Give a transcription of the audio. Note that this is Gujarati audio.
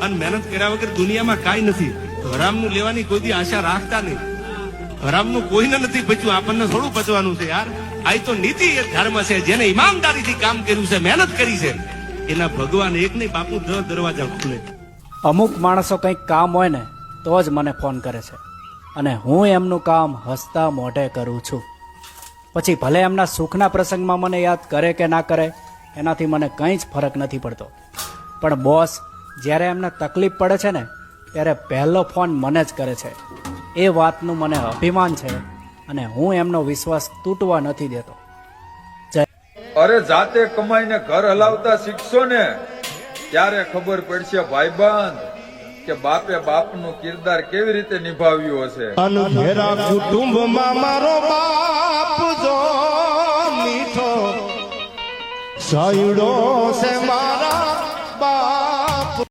અને મહેનત કર્યા વગર દુનિયામાં કાંઈ નથી. હરામનું લેવાની કોઈ દી આશા રાખતા નહીં. હરામનું કોઈને નથી પચ્યું, આપણને થોડું પચવાનું છે યાર. આ તો નીતિ એક ધર્મ છે. જેને ઈમાનદારીથી કામ કર્યું છે, મહેનત કરી છે, એના ભગવાન એક નહીં બાપુ 10 દરવાજા ખુલે. અમુક માણસો કંઈક કામ હોય ને તો જ મને ફોન કરે છે, અને હું એમનું કામ હસતા મોઢે કરું છું. પછી ભલે એમના સુખના પ્રસંગમાં મને યાદ કરે કે ના કરે, એનાથી મને કંઈ જ ફરક નથી પડતો. પણ બોસ જ્યારે એમને તકલીફ પડે છે ને, ત્યારે પહેલો ફોન મને જ કરે છે. એ વાતનું મને અભિમાન છે, અને હું એમનો વિશ્વાસ તૂટવા નથી દેતો. અરે જાતે કમાઈને ઘર હલાવતા શીખશો ને ત્યારે ખબર પડશે ભાઈબંધ કે બાપે બાપનું કિરદાર કેવી રીતે નિભાવ્યું હશે. અનઘેરા કુટુંબમાં મારો બાપ જો મીઠો સાયડો છે મારા